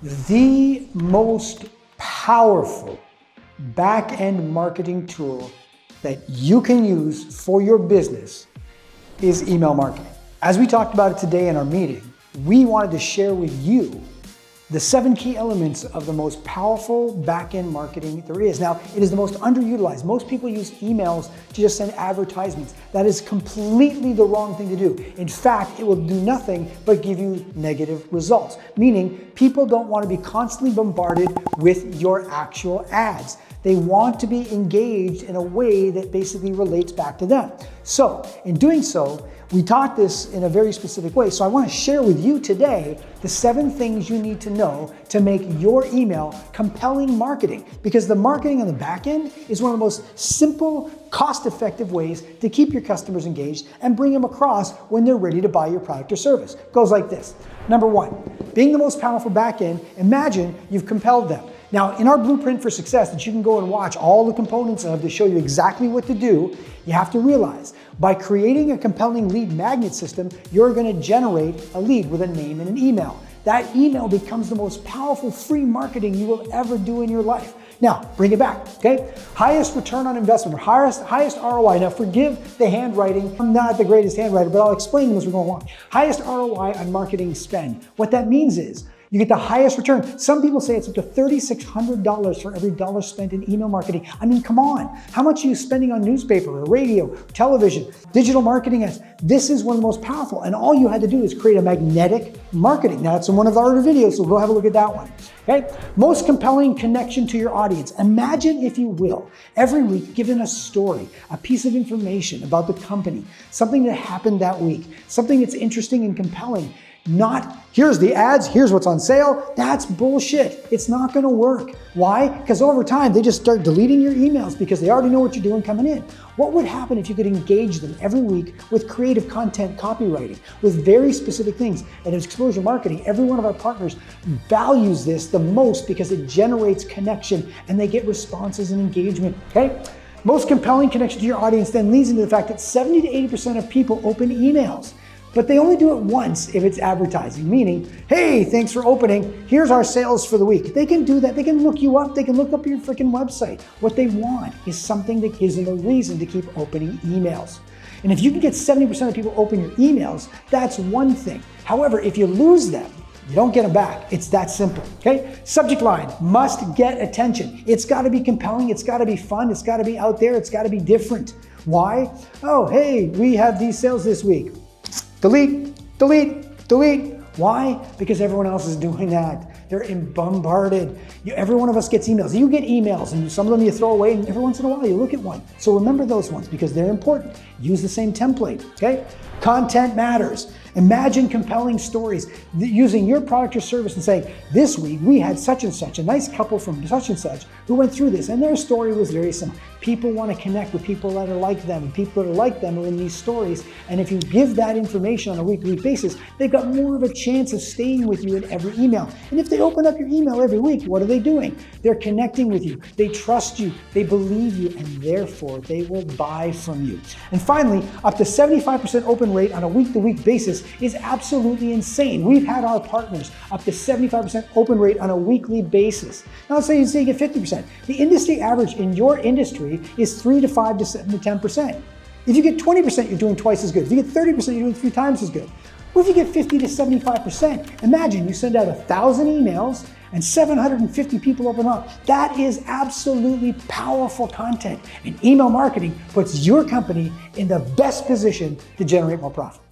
The most powerful back-end marketing tool that you can use for your business is email marketing. As we talked about it today in our meeting, we wanted to share with you the 7 key elements of the most powerful back-end marketing there is. Now, it is the most underutilized. Most people use emails to just send advertisements. That is completely the wrong thing to do. In fact, it will do nothing but give you negative results, meaning people don't want to be constantly bombarded with your actual ads. They want to be engaged in a way that basically relates back to them. So, in doing so, we taught this in a very specific way. So I want to share with you today the 7 things you need to know to make your email compelling marketing, because the marketing on the back end is one of the most simple, cost-effective ways to keep your customers engaged and bring them across when they're ready to buy your product or service. It goes like this. Number 1, being the most powerful back end, imagine you've compelled them. Now, in our blueprint for success that you can go and watch all the components of to show you exactly what to do, you have to realize by creating a compelling lead magnet system, you're going to generate a lead with a name and an email. That email becomes the most powerful free marketing you will ever do in your life. Now, bring it back, okay? Highest return on investment, or highest ROI. Now, forgive the handwriting. I'm not the greatest handwriter, but I'll explain them as we go along. Highest ROI on marketing spend. What that means is you get the highest return. Some people say it's up to $3,600 for every dollar spent in email marketing. I mean, come on. How much are you spending on newspaper or radio, television, digital marketing ads? This is one of the most powerful. And all you had to do is create a magnetic marketing. Now, it's in one of our videos, so go have a look at that one. Okay? Most compelling connection to your audience. Imagine, if you will, every week giving a story, a piece of information about the company, something that happened that week, something that's interesting and compelling. Not, here's the ads, here's what's on sale. That's bullshit. It's not going to work. Why? Because over time, they just start deleting your emails because they already know what you're doing coming in. What would happen if you could engage them every week with creative content copywriting, with very specific things? And in exposure marketing, every one of our partners values this the most because it generates connection and they get responses and engagement, okay? Most compelling connection to your audience then leads into the fact that 70 to 80% of people open emails. But they only do it once if it's advertising, meaning, hey, thanks for opening. Here's our sales for the week. They can do that. They can look you up. They can look up your freaking website. What they want is something that gives them a reason to keep opening emails. And if you can get 70% of people open your emails, that's one thing. However, if you lose them, you don't get them back. It's that simple, okay? Subject line, must get attention. It's got to be compelling. It's got to be fun. It's got to be out there. It's got to be different. Why? Oh, hey, we have these sales this week. Delete, delete, delete. Why? Because everyone else is doing that. They're bombarded. Every one of us gets emails. You get emails, and some of them you throw away, and every once in a while you look at one. So remember those ones because they're important. Use the same template, okay? Content matters. Imagine compelling stories using your product or service and saying, this week we had such and such, a nice couple from such and such who went through this, and their story was very similar. People want to connect with people that are like them, and people that are like them are in these stories. And if you give that information on a week-to-week basis, they've got more of a chance of staying with you in every email. And if they open up your email every week, what are they doing? They're connecting with you. They trust you. They believe you, and therefore they will buy from you. And finally, up to 75% open rate on a week-to-week basis is absolutely insane. We've had our partners up to 75% open rate on a weekly basis. Now let's say you get 50%. The industry average in your industry is 3 to 5 to 7 to 10%. If you get 20%, you're doing twice as good. If you get 30%, you're doing 3 times as good. What if you get 50 to 75%? Imagine you send out 1,000 emails and 750 people open up. That is absolutely powerful content. And email marketing puts your company in the best position to generate more profit.